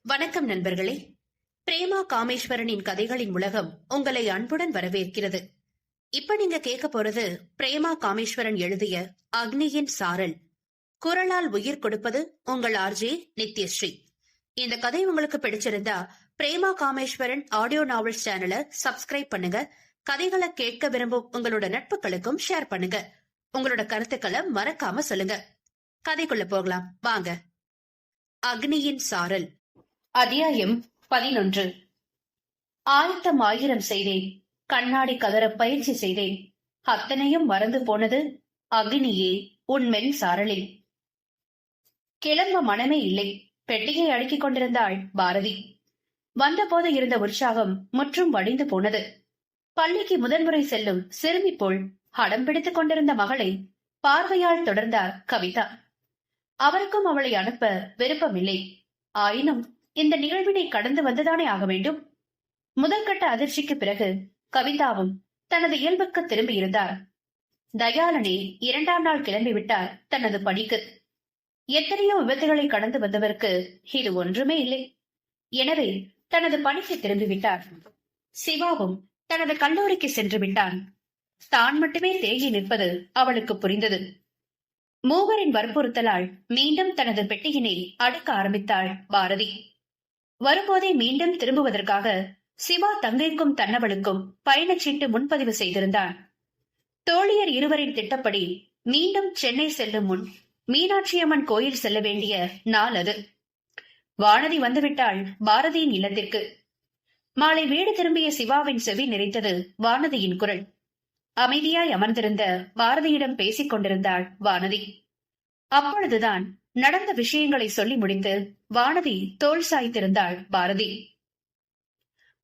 வணக்கம் நண்பர்களே. பிரேமா காமேஸ்வரனின் கதைகளின் உலகம் உங்களை அன்புடன் வரவேற்கிறது. இப்ப நீங்க கேட்க போறது பிரேமா காமேஸ்வரன் எழுதிய அக்னியின் சாரல். குரலால் உயிர் கொடுப்பது உங்கள் ஆர்ஜே நித்யஸ்ரீ. இந்த கதை உங்களுக்கு பிடிச்சிருந்தா பிரேமா காமேஸ்வரன் ஆடியோ நாவல்ஸ் சேனலை சப்ஸ்கிரைப் பண்ணுங்க. கதைகளை கேட்க விரும்பும் உங்களோட நட்புகளுக்கும் ஷேர் பண்ணுங்க. உங்களோட கருத்துக்களை மறக்காம சொல்லுங்க. கதைக்குள்ள போகலாம் வாங்க. அக்னியின் சாரல். அத்தியாயம் 11. ஆயத்தம் 1000 செய்தேன். கண்ணாடி கதற பயிற்சி செய்தேன். அத்தனையும் மறந்து போனது அக்னியே உன் மென் சாரலில். கிளம்ப மனமே இல்லை. பெட்டியை அடுக்கிக் கொண்டிருந்தாள் பாரதி. வந்தபோது இருந்த உற்சாகம் முற்றும் வடிந்து போனது. பள்ளிக்கு முதன்முறை செல்லும் சிறுமி போல் அடம் பிடித்துக் கொண்டிருந்த மகளை பார்வையால் தொடர்ந்தார் கவிதா. அவருக்கும் அவளை அனுப்ப விருப்பமில்லை. ஆயினும் இந்த நிகழ்வினை கடந்து வந்துதானே ஆக வேண்டும். முதல் கட்ட அதிர்ச்சிக்கு பிறகு கவிதாவும் தனது இயல்புக்கு திரும்பி இருந்தார். தயாளனே 2ஆம் நாள் கிளம்பிவிட்டார் தனது பணிக்கு. எத்தனையோ விபத்துகளை கடந்து வந்தவருக்கு இது ஒன்றுமே இல்லை. எனவே தனது பணிக்கு திரும்பிவிட்டார். சிவாவும் தனது கல்லூரிக்கு சென்று விட்டான். தான் மட்டுமே தேங்கி நிற்பது அவளுக்கு புரிந்தது. மூவரின் வற்புறுத்தலால் மீண்டும் தனது பெட்டியினை அடுக்க ஆரம்பித்தாள் பாரதி. வரும்போதே மீண்டும் திரும்புவதற்காக சிவா தங்கைக்கும் தன்னவளுக்கும் பயணச்சீட்டு முன்பதிவு செய்திருந்தான். தோழியர் இருவரின் திட்டப்படி மீண்டும் சென்னை செல்லும் முன் மீனாட்சியம்மன் கோயில் செல்ல வேண்டிய நாள் அது. வானதி வந்துவிட்டாள் பாரதியின் இல்லத்திற்கு. மாலை வீடு திரும்பிய சிவாவின் செவி நிறைத்தது வானதியின் குரல். அமைதியாய் அமர்ந்திருந்த பாரதியிடம் பேசிக் கொண்டிருந்தாள் வானதி. அப்பொழுதுதான் நடந்த விஷயங்களை சொல்லி முடித்து வானதி தோள் சாய்த்திருந்தாள் பாரதி.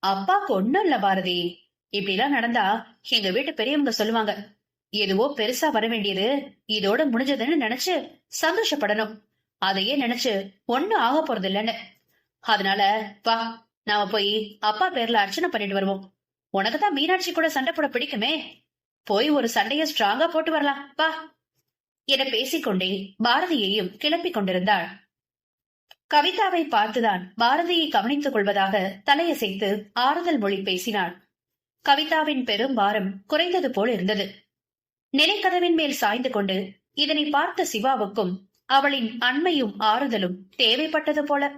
அப்பாக்கு ஒண்ணும் இல்ல பாரதி, இப்படிலாம் நடந்தா எங்க வீட்டு பெரியவங்க சொல்லுவாங்க, எதுவோ பெருசா வர வேண்டியது இதோட முடிஞ்சதுன்னு நினைச்சு சந்தோஷப்படணும். அதையே நினைச்சு ஒண்ணும் ஆக போறது இல்லன்னு. அதனால வா, நாம போய் அப்பா பேர்ல அர்ச்சனை பண்ணிட்டு வருவோம். உனக்குதான் மீனாட்சி கூட சண்டை போட பிடிக்குமே, போய் ஒரு சண்டைய ஸ்ட்ராங்கா போட்டு வரலாம் வா என பேசிக்கொண்டே பாரதியையும் கிளப்பிக் கொண்டிருந்தாள். கவிதாவை பார்த்துதான் பாரதியை கவனித்துக் கொள்வதாக தலையசைத்து ஆறுதல் மொழி பேசினாள். கவிதாவின் பெரும் பாரம் குறைந்தது போல் இருந்தது. நிலைக்கதவின் மேல் சாய்ந்து கொண்டு இதனை பார்த்த சிவாவுக்கும் அவளின் அண்மையும் ஆறுதலும் தேவைப்பட்டது போல.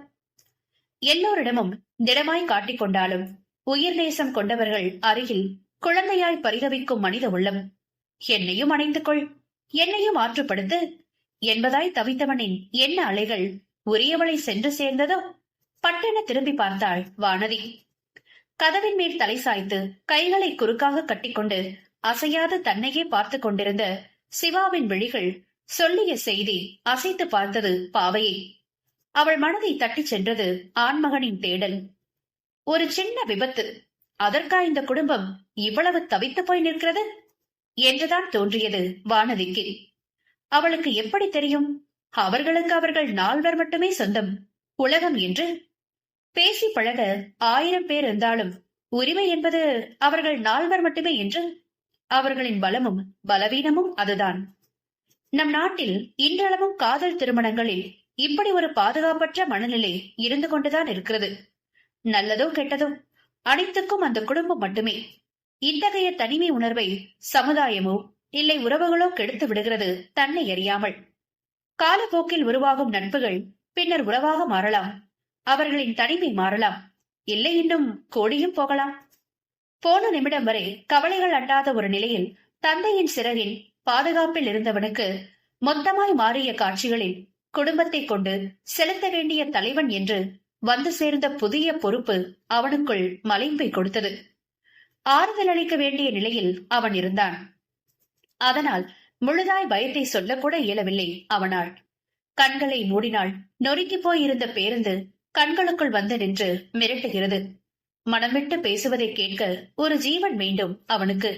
எல்லோரிடமும் திடமாய் காட்டிக்கொண்டாலும் உயிர் நேசம் கொண்டவர்கள் அருகில் குழந்தையாய் பரிதவிக்கும் மனித உள்ளம். என்னையும் அணைந்து கொள், என்னையும் ஆற்றுப்படுத்து என்பதாய் தவித்தவனின் எண்ண அலைகள் உரியவளை சென்று சேர்ந்ததோ. பட்டென திரும்பி பார்த்தாள் வானதி. கதவின் மேல் தலை சாய்த்து கைகளை குறுக்காக கட்டிக்கொண்டு அசையாது தன்னையே பார்த்து கொண்டிருந்த சிவாவின் விழிகள் சொல்லிய செய்தி அசைத்து பார்த்தது பாவையை. அவள் மனதை தட்டிச் சென்றது ஆண்மகனின் தேடல். ஒரு சின்ன விபத்து, அதற்கா இந்த குடும்பம் இவ்வளவு தவித்து போய் நிற்கிறது என்றுதான் தோன்றியது வானதிக்கு. அவளுக்கு எப்படி தெரியும் அவர்களுக்கு அவர்கள் 4 மட்டுமே சொந்தம், உலகம் என்று? பேசி பழக 1000 பேர் இருந்தாலும் உரிமை என்பது அவர்கள் 4 மட்டுமே என்று. அவர்களின் பலமும் பலவீனமும் அதுதான். நம் நாட்டில் இன்றளவும் காதல் திருமணங்களில் இப்படி ஒரு பாதுகாப்பற்ற மனநிலை இருந்து கொண்டுதான் இருக்கிறது. நல்லதோ கெட்டதோ அனைத்துக்கும் அந்த குடும்பம் மட்டுமே. இத்தகைய தனிமை உணர்வை சமுதாயமோ இல்லை உறவுகளோ கெடுத்து விடுகிறது தன்னை அறியாமல். காலப்போக்கில் உருவாகும் நட்புகள் பின்னர் உறவாக மாறலாம். அவர்களின் தனிமை மாறலாம், இல்லை இன்னும் கோடியும் போகலாம். போன நிமிடம் வரை கவலைகள் அண்டாத ஒரு நிலையில் தந்தையின் சிறகின் பாதுகாப்பில் இருந்தவனுக்கு மொத்தமாய் மாறிய காட்சிகளில் குடும்பத்தை கொண்டு செலுத்த வேண்டிய தலைவன் என்று வந்து சேர்ந்த புதிய பொறுப்பு அவனுக்குள் மலைப்பை கொடுத்தது. ஆறுதல் அளிக்க வேண்டிய நிலையில் அவன் இருந்தான். அதனால் முழுதாய் பயத்தை சொல்லக்கூட இயலவில்லை அவனால். கண்களை மூடினாள். நொறுக்கி போயிருந்த பேருந்து கண்களுக்குள் வந்து நின்று மிரட்டுகிறது. மனம் விட்டு பேசுவதை கேட்க ஒரு ஜீவன் வேண்டும் அவனுக்கு.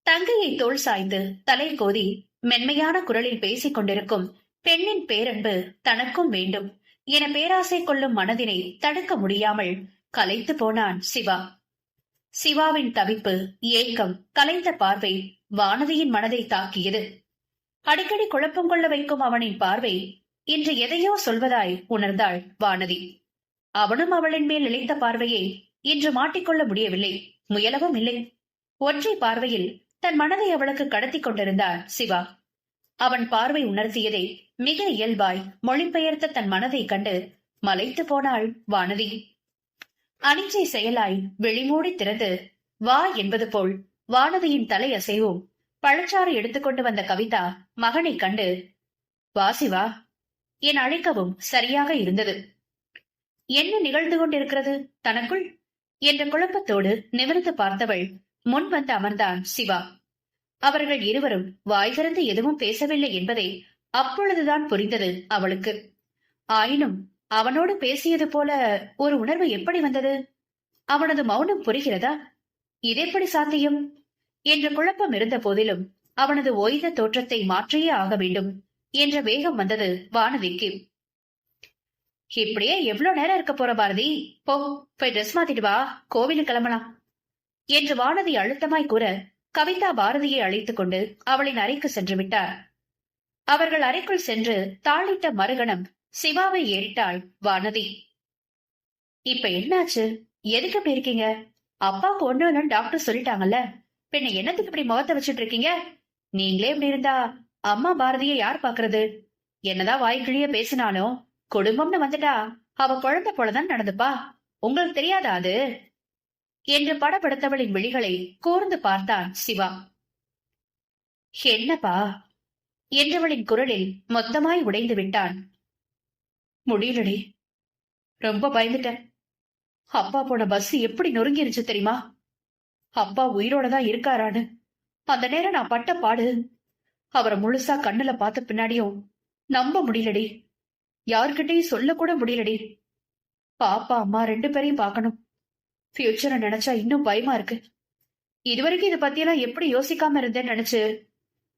தங்கையை தோள் சாய்ந்து தலை கோதி மென்மையான குரலில் பேசிக் கொண்டிருக்கும் பெண்ணின் பேரன்பு தனக்கும் வேண்டும் என பேராசை கொள்ளும் மனதினை தடுக்க முடியாமல் கலைத்து போனான் சிவா. சிவாவின் தவிப்பு, ஏக்கம், கலைந்த பார்வை வானதியின் மனதை தாக்கியது. அடிக்கடி குழப்பம் கொள்ள வைக்கும் அவனின் பார்வை இன்று எதையோ சொல்வதாய் உணர்ந்தாள் வானதி. அவனும் அவளின் மேல் இழைத்த பார்வையை இன்று மாட்டிக்கொள்ள முடியவில்லை, முயலவும் இல்லை. ஒற்றை பார்வையில் தன் மனதை அவளுக்கு கடத்தி கொண்டிருந்தான் சிவா. அவன் பார்வை உணர்த்தியதை மிக இயல்பாய் மொழிபெயர்த்த தன் மனதை கண்டு மலைத்து போனாள் வானதி. அனிச்சை செயலாய் வெளிமூடி திறந்து வா என்பது போல் வானதியின் தலை அசைவும் பழச்சாறு எடுத்துக்கொண்டு வந்த கவிதா மகனை கண்டு வா சிவா என் அழைக்கவும் சரியாக இருந்தது. என்ன நிகழ்ந்து கொண்டிருக்கிறது தனக்குள் என்ற குழப்பத்தோடு நிமிர்ந்து பார்த்தவள் முன் வந்து அமர்ந்தான் சிவா. அவர்கள் இருவரும் வாய் திறந்து எதுவும் பேசவில்லை என்பதை அப்பொழுதுதான் புரிந்தது அவளுக்கு. ஆயினும் அவனோடு பேசியது போல ஒரு உணர்வு எப்படி வந்தது? அவனது மௌனம் புரிகிறதா? இதெப்படி சாத்தியம் என்ற குழப்பம் இருந்த போதிலும் அவனது ஓய்ந்த தோற்றத்தை மாற்றியே ஆக வேண்டும் என்ற வேகம் வந்தது வானதிக்கு. இப்படியே எவ்வளவு நேரம் இருக்க போற பாரதி, போய் ட்ரெஸ் மாத்திட்டு வா, கோவிலுக்கு கிளம்பலாம் என்று வானதி அழுத்தமாய் கூற கவிதா பாரதியை அழைத்துக் கொண்டு அவளின் அறைக்கு சென்று விட்டார். அவர்கள் அறைக்குள் சென்று தாளிட்ட மறுகணம் சிவாவை ஏறிட்டாள் வானதி. இப்ப என்னாச்சு? எதுக்கு இப்படி இருக்கீங்க? அப்பாவுக்கு ஒண்ணு இல்லைன்னு டாக்டர் சொல்லிட்டாங்கல்ல, பின்ன என்னத்துக்கு இப்படி முகத்தை வச்சுட்டு இருக்கீங்க? நீங்களே இப்படி இருந்தா அம்மா பாரதியை யார் பாக்குறது? என்னதான் வாய்க்கிழிய பேசினாலும் குடும்பம்னு வந்துட்டா அவ குழந்தை போலதான் நடந்துப்பா, உங்களுக்கு தெரியாதா அது என்று படப்படுத்தவளின் விழிகளை கூர்ந்து பார்த்தான் சிவா. என்னப்பா என்றவளின் குரலில் மொத்தமாய் உடைந்து விட்டான். முடியலடி, ரொம்ப பயந்துட்டேன். அப்பா போன பஸ் எப்படி நொறுங்கிருச்சு தெரியுமா? அப்பா உயிரோட தான் இருக்காரான்னு அந்த நேரம் நான் பட்ட பாடு அவரை முழுசா கண்ணுல பார்த்த பின்னாடியும் நம்ப முடியலடி, யார்கிட்டையும் சொல்ல கூட முடியலடி. பாப்பா அம்மா 2 பேரையும் பார்க்கணும். ஃபியூச்சரை நினைச்சா இன்னும் பயமா இருக்கு. இதுவரைக்கும் இதை பத்தியெல்லாம் எப்படி யோசிக்காம இருந்தேன்னு நினைச்சு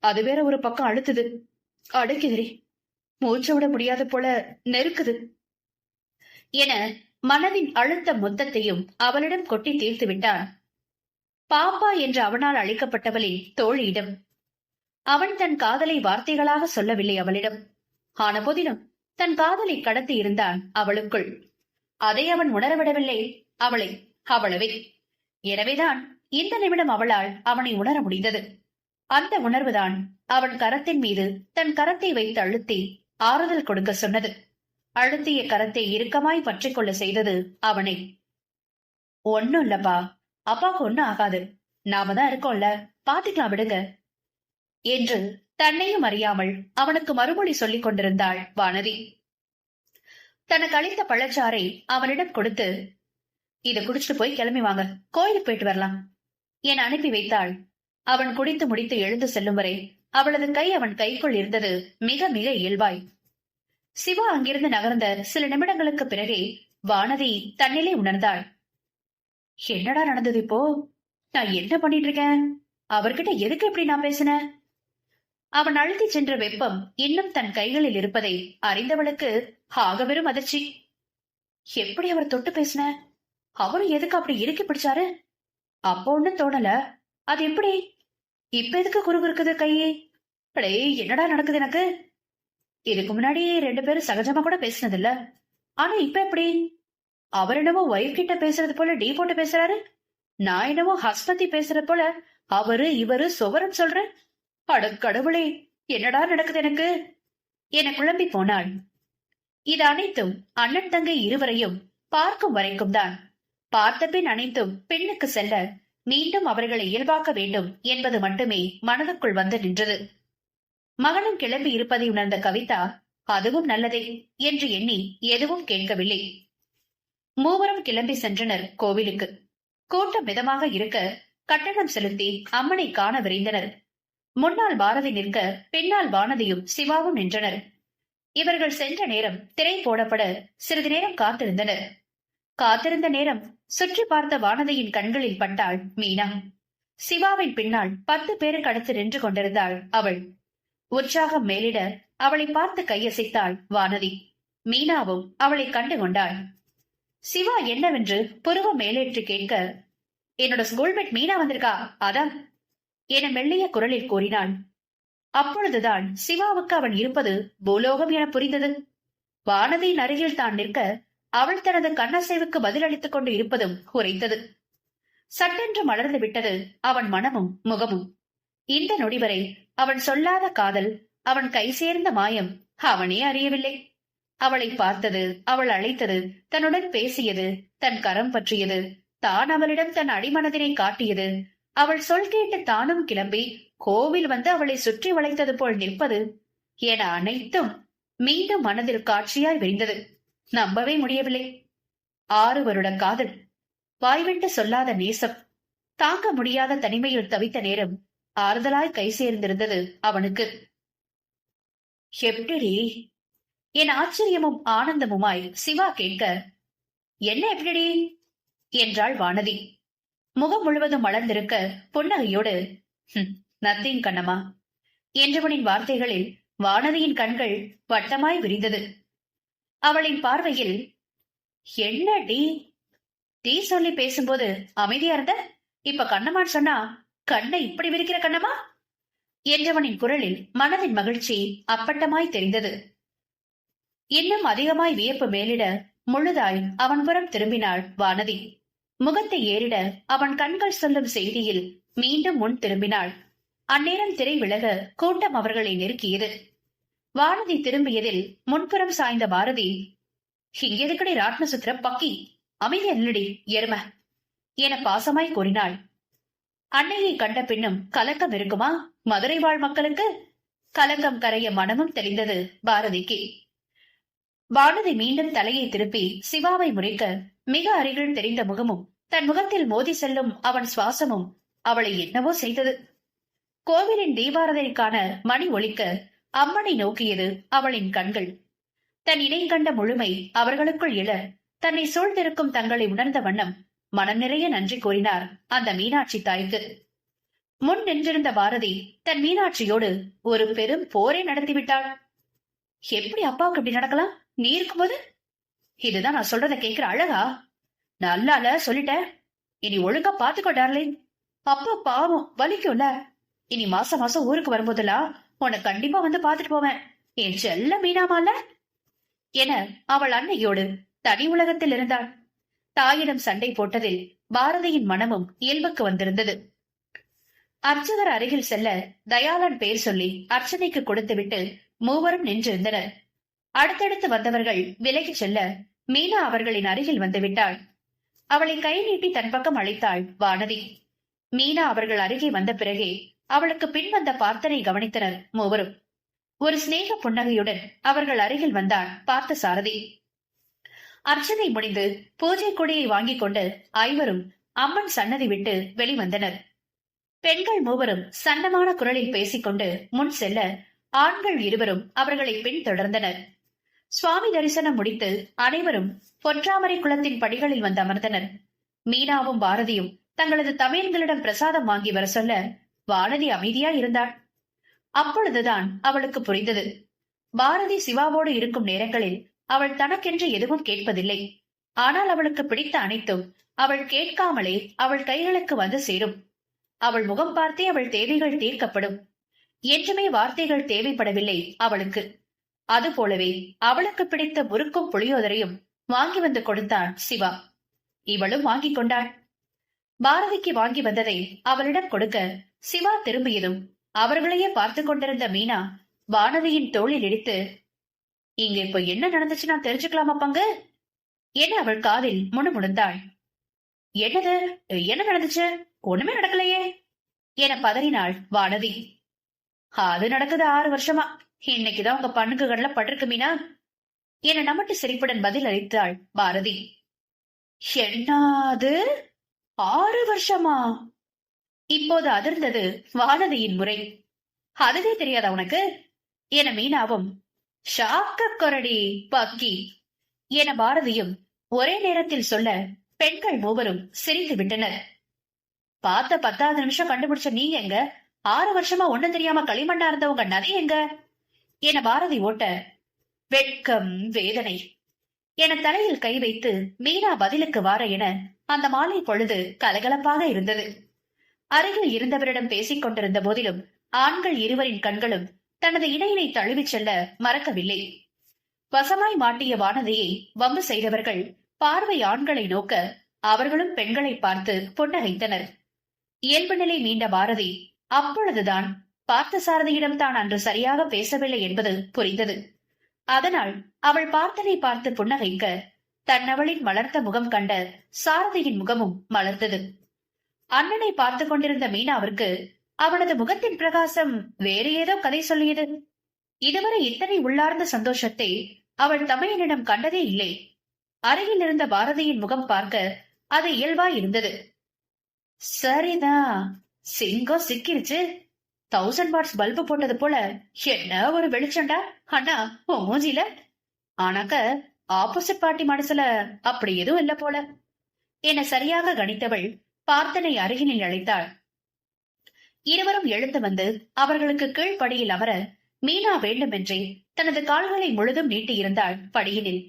அது வேற ஒரு பக்கம் அழுத்துது, அடைக்குதுரி, மூச்சை விட முடியாத போல நெருக்குது என மனதின் அழுத்த மொத்தத்தையும் அவளிடம் கொட்டி தீர்த்து விட்டான். பாப்பா என்று அவனால் அழைக்கப்பட்டவளின் தோழியிடம். அவன் தன் காதலை வார்த்தைகளாக சொல்லவில்லை அவளிடம். ஆன போதிலும் தன் காதலை கடத்தி இருந்தான் அவளுக்குள். அதை அவன் உணரவிடவில்லை அவளை, அவ்வளவே. எனவேதான் இந்த நிமிடம் அவளால் அவனை உணர முடிந்தது. அந்த உணர்வுதான் அவன் கரத்தின் மீது தன் கரத்தை வைத்து அழுத்தி ஆறுதல் கொடுக்க சொன்னது. அழுத்திய கரத்தை இறுக்கமாய் பற்றிக் கொள்ள செய்தது அவனை. ஒன்னும் இல்லப்பா, அப்பாவுக்கு ஒன்னும் ஆகாது, நாம தான் இருக்கோம்ல, பாத்துக்கலாம் விடுங்க என்று தன்னையும் அறியாமல் அவனுக்கு மறுமொழி சொல்லிக் கொண்டிருந்தாள் வானதி. தனக்கு அளித்த பழச்சாறை அவனிடம் கொடுத்து, இதை குடிச்சிட்டு போய் கிளம்பி வாங்க, கோயிலுக்கு போயிட்டு வரலாம் என அனுப்பி வைத்தாள். அவன் குடித்து முடித்து எழுந்து செல்லும் வரை அவளது கை அவன் கைக்குள் இருந்தது மிக மிக இயல்பாய். சிவா அங்கிருந்து நகர்ந்த சில நிமிடங்களுக்கு பிறகே வானதி தன்னிலை உணர்ந்தாள். என்னடா நடந்தது இப்போ? நான் என்ன பண்ணிட்டு இருக்கேன்? அவர்கிட்ட எதுக்கு இப்படி நான் பேசினேன்? அவன் அழுத்தி சென்ற வெப்பம் இன்னும் தன் கைகளில் இருப்பதை அறிந்தவளுக்கு ஆகவெறும் அதிர்ச்சி. எப்படி அவர் தொட்டு பேசின? அவரும் எதுக்கு அப்படி இறுக்கி பிடிச்சாரு? அப்போ ஒண்ணு தோணல, அது எப்படி இப்ப எதுக்கு குறுகுறுக்குது கையே? அடே, என்னடா நடக்குது எனக்கு? இதுக்கு முன்னாடி 2 பேரும் சகஜமா கூட பேசினது இல்ல, ஆனா இப்ப எப்படி? அவர் என்னவோ ஒய்ஃப் கிட்ட பேசுறது போல டீ போட்டு பேசுறாரு, நான் என்னவோ ஹஸ்பத்தி பேசுறது போல அவரு இவரு சுவரம் சொல்றேன். அட கடவுளே, என்னடா நடக்குது எனக்கு என குழம்பி போனாள். இது அனைத்தும் அண்ணன் தங்கை இருவரையும் பார்க்கும் வரைக்கும் தான். பார்த்த பின் அனைத்தும் பெண்ணுக்கு செல்ல மீண்டும் அவர்களை இயல்பாக்க வேண்டும் என்பது மட்டுமே மனதுக்குள் வந்து நின்றது. மகனும் கிளம்பி இருப்பதை உணர்ந்த கவிதா, அதுவும் நல்லதே என்று எண்ணி எதுவும் கேட்கவில்லை. மூவரும் கிளம்பி சென்றனர் கோவிலுக்கு. கூட்டம் மிதமாக இருக்க கட்டணம் செலுத்தி அம்மனை காண விரைந்தனர். முன்னால் பாரதி நிற்க பின்னால் வானதியும் சிவாவும் நின்றனர். இவர்கள் சென்ற நேரம் திரை போடப்பட சிறிது நேரம் காத்திருந்தனர். காத்திருந்த நேரம் சுற்றி பார்த்த வானதியின் கண்களில் பட்டாள் மீனா. சிவாவின் பின்னால் 10 பேருக்கு அடுத்து நின்று கொண்டிருந்தாள் அவள். உற்சாகம் மேலிட அவளை பார்த்து கையசைத்தாள் வானதி. மீனாவும் அவளை கண்டு கொண்டாள். சிவா என்னவென்று புருவம் மேலேற்றி கேட்க, என்னோட ஸ்கூல்மேட் மீனா வந்திருக்கா, அதான் என மெல்லிய குரலில் கூறினாள். அப்பொழுதுதான் சிவாவுக்கு அவன் இருப்பது பூலோகம் என புரிந்தது. வானதியின் அருகில் தான் நிற்க அவள் தனது கண்ணசைவுக்கு பதிலளித்துக் கொண்டு இருப்பதும் உரைத்தது. சட்டென்று மலர்ந்து விட்டது அவன் மனமும் முகமும். இந்த நொடிவரை அவன் சொல்லாத காதல், அவன் கை சேர்ந்த மாயம் அவனே அறியவில்லை. அவளை பார்த்தது, அவள் அழைத்தது, தன்னுடன் பேசியது, தன் கரம் பற்றியது, தான் அவளிடம் தன் அடிமனதினை காட்டியது, அவள் சொல் கேட்டு தானும் கிளம்பி கோவில் வந்து அவளை சுற்றி வளைத்தது போல் நிற்பது என அனைத்தும் மீண்டும் மனதில் காட்சியாய் விரிந்தது. நம்பவே முடியவில்லை. 6 வருட காதல், வாய்விட்டு சொல்லாத நேசம், தாங்க முடியாத தனிமையில் தவித்த நேரம் ஆறுதலாய் கை சேர்ந்திருந்தது அவனுக்கு. எப்படி? என் ஆச்சரியமும் ஆனந்தமுமாய் சிவா கேட்க, என்ன எப்படி என்றாள் வானதி. முகம் முழுவதும் மலர்ந்திருக்க புன்னகையோடு, நத்திங் கண்ணம்மா என்றவனின் வார்த்தைகளில் வானதியின் கண்கள் வட்டமாய் விரிந்தது. அவளின் பார்வையில், என்ன டி டீ சொல்லி பேசும்போது அமைதியா இருந்த, இப்ப கண்ணம்மான்னு சொன்னா கண்ணை இப்படி விரிக்கிற கண்ணம்மா என்றவனின் குரலில் மனதின் மகிழ்ச்சி அப்பட்டமாய் தெரிந்தது. இன்னும் அதிகமாய் வியப்பு மேலிட முழுதாய் அவன் புறம் திரும்பினாள் வானதி. முகத்தை ஏறிட அவன் கண்கள் சொல்லும் செய்தியில் மீண்டும் முன் திரும்பினாள். அந்நேரம் திரை விலக கூட்டம் அவர்களை நெருக்கியது. வானதி திரும்பியதில் முன்புறம் சாய்ந்த பாரதி, இங்கெதுக்கடி ராட்ன சுத்திர பக்கி, அமைதியா நில்லடி எரும என பாசமாய் கூறினாள். அன்னையை கண்ட பின்னும் கலக்கம் இருக்குமா மதுரை வாழ் மக்களுக்கு? கலக்கம் கரைய மனமும் தெளிந்தது பாரதிக்கு. வானதி மீண்டும் தலையை திருப்பி சிவாவை முறைக்க மிக அருகில் தெரிந்த முகமும் தன் முகத்தில் மோதி செல்லும் அவன் சுவாசமும் அவளை என்னவோ செய்தது. கோவிலின் தீபாரதனைக்கான மணி ஒலிக்க அம்மனை நோக்கியது அவளின் கண்கள். தன் இணை கண்ட முழுமை அவர்களுக்குள் எழ தன்னை சூழ்ந்திருக்கும் தங்களை உணர்ந்த வண்ணம் மனம் நிறைய நன்றி கூறினார் அந்த மீனாட்சி தாய்க்கு. முன் நின்றிருந்த பாரதி தன் மீனாட்சியோடு ஒரு பெரும் போரை நடத்திவிட்டாள். எப்படி அப்பாவுக்கு இப்படி நடக்கலாம் நீ இருக்கும்போது? இதுதான் நான் சொல்றத கேட்கிற அழகா? நல்லால சொல்லிட்ட, இனி ஒழுங்கா பாத்துக்கோ டார்லிங். அப்பா பாவம் வலிக்கும்ல. இனி மாசம் மாசம் ஊருக்கு வரும்போதெல்லாம் உன்னை கண்டிப்பா வந்து பாத்துட்டு போவேன் என் செல்ல மீனாமால என அவள் அன்னையோடு தனி உலகத்தில் இருந்தாள். தாயிடம் சண்டை போட்டதில் பாரதியின் மனமும் இயல்புக்கு வந்திருந்தது. அர்ச்சகர் அருகில் செல்ல தயாளன் பெயர் சொல்லி அர்ச்சனைக்கு கொடுத்துவிட்டு மூவரும் நின்றிருந்தனர். அடுத்தடுத்து வந்தவர்கள் விலகிச் செல்ல மீனா அவர்களின் அருகில் வந்துவிட்டாள். அவளை கை நீட்டி தன் பக்கம் அழைத்தாள் வானதி. மீனா அவர்கள் அருகே வந்த பிறகே அவளுக்கு பின் வந்த பார்த்தனை கவனித்தனர் மூவரும். ஒரு சிநேக புன்னகையுடன் அவர்கள் அருகில் வந்தாள் பார்த்த சாரதி. அர்ச்சனை முடிந்து பூஜை கொடியை வாங்கிக் கொண்டு ஐவரும் அம்மன் சன்னதி விட்டு வெளிவந்தனர். பெண்கள் மூவரும் சன்னமான குரலில் பேசிக்கொண்டு முன் செல்ல ஆண்கள் இருவரும் அவர்களை பின் தொடர்ந்தனர். சுவாமி தரிசனம் முடித்து அனைவரும் பொற்றாமரை குளத்தின் படிகளில் வந்து அமர்ந்தனர். மீனாவும் பாரதியும் தங்களது தமையன்களிடம் பிரசாதம் வாங்கி வர சொல்ல வானதி அமைதியா இருந்தாள். அப்பொழுதுதான் அவளுக்கு புரிந்தது, பாரதி சிவாவோடு இருக்கும் நேரங்களில் அவள் தனக்கென்று எதுவும் கேட்பதில்லை. ஆனால் அவளுக்கு பிடித்த அனைத்தும் அவள் கேட்காமலே அவள் கைகளுக்கு வந்து சேரும். அவள் முகம் பார்த்தே அவள் தேவைகள் தீர்க்கப்படும். என்றுமே வார்த்தைகள் தேவைப்படவில்லை அவளுக்கு. அதுபோலவே அவளுக்கு பிடித்த முறுக்கும் புளியோதரையும் வாங்கி வந்து கொடுத்தான் சிவா. இவளும் வாங்கி கொண்டாள். பாரதிக்கு வாங்கி வந்ததை அவளிடம் கொடுக்க சிவா திரும்பியதும் அவர்களையே பார்த்து கொண்டிருந்த மீனா வானதியின் தோளில் இடித்து, இங்க இப்ப என்ன நடந்துச்சு நான் தெரிஞ்சுக்கலாமா பங்கு என அவள் காதில் முணுமுணுந்தாள். என்னது, என்ன நடந்துச்சு? ஒண்ணுமே நடக்கலையே என பதறினாள் வானதி. அது நடக்குது 6 வருஷமா. இன்னைக்குதான் உங்க பண்புகள்ல பட்டிருக்கு மீனா என நமட்டு சிரிப்புடன் பதில் அளித்தாள் பாரதி. என்னது 6 வருஷமா? இப்போது அதிர்ந்தது வானதியின் முறை. அதுவே தெரியாதா உனக்கு என மீனாவும், ஷாக்க கொரடி பக்கி என பாரதியும் ஒரே நேரத்தில் சொல்ல பெண்கள் மூவரும் சிரித்து விட்டனர். பார்த்த 10வது நிமிஷம் கண்டுபிடிச்ச நீங்க எங்க? 6 வருஷமா ஒண்ணு தெரியாம களிமண்ணா இருந்தவங்க நதி எங்க என பாரதி ஓட்ட, வெட்கம் வேதனை என தலையில் கை வைத்து மீனா பதிலுக்கு வார என அந்த மாலை பொழுது கலகலப்பாக இருந்தது. அருகில் இருந்தவரிடம் பேசிக் கொண்டிருந்த போதிலும் ஆண்கள் இருவரின் கண்களும் தனது இணையினை தழுவிச் செல்ல மறக்கவில்லை. வசமாய் மாட்டிய வானதியை வம்பு செய்தவர்கள் பார்வை ஆண்களை நோக்க அவர்களும் பெண்களை பார்த்து புன்னகைத்தனர். இயல்பு நிலை மீண்ட பாரதி அப்பொழுதுதான் பார்த்தசாரதியிடம் தான் அன்று சரியாக பேசவில்லை என்பது புரிந்தது. அதனால் அவள் பார்த்தனை பார்த்து புன்னகைக்க தன்னவளின் மலர்ந்த முகம் கண்ட சாரதியின் முகமும் மலர்ந்தது. அண்ணனை பார்த்து கொண்டிருந்த மீனாவிற்கு அவனது முகத்தின் பிரகாசம் வேறு ஏதோ கதை சொல்லியது. இதுவரை இத்தனை உள்ளார்ந்த சந்தோஷத்தை அவள் தமையனிடம் கண்டதே இல்லை. அருகில் இருந்த பாரதியின் முகம் பார்க்க அது இயல்பாய் இருந்தது. சரிதான், சிங்கம் சிக்கிருச்சு. 1000 வாட்ஸ் பல்பு போட்டது போல என்ன ஒரு வெளிச்சண்டா அண்ணா உன் மூஞ்சில. ஆனாக்க ஆப்போசிட் பார்ட்டி மனசுல அப்படி எதுவும் இல்ல போல என சரியாக கணித்தவள் பார்த்தனை அருகினில் அழைத்தாள். இருவரும் எழுந்து வந்து அவர்களுக்கு கீழ்ப்படியில் அமர மீனா வேண்டுமென்றே தனது கால்களை முழுதும் நீட்டியிருந்தாள் படியினில்.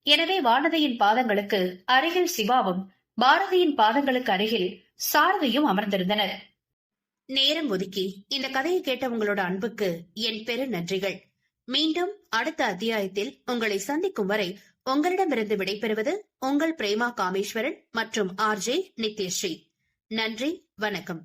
எனவே வானதியின் பாதங்களுக்கு அருகில் சிவாவும் பாரதியின் பாதங்களுக்கு அருகில் சாரதியும் அமர்ந்திருந்தனர். நேரம் ஒதுக்கி இந்த கதையை கேட்ட உங்களோட அன்புக்கு என் பெரு நன்றிகள். மீண்டும் அடுத்த அத்தியாயத்தில் உங்களை சந்திக்கும் வரை உங்களிடமிருந்து விடைபெறுவது உங்கள் பிரேமா காமேஸ்வரன் மற்றும் RJ நித்யஸ்ரீ. நன்றி, வணக்கம்.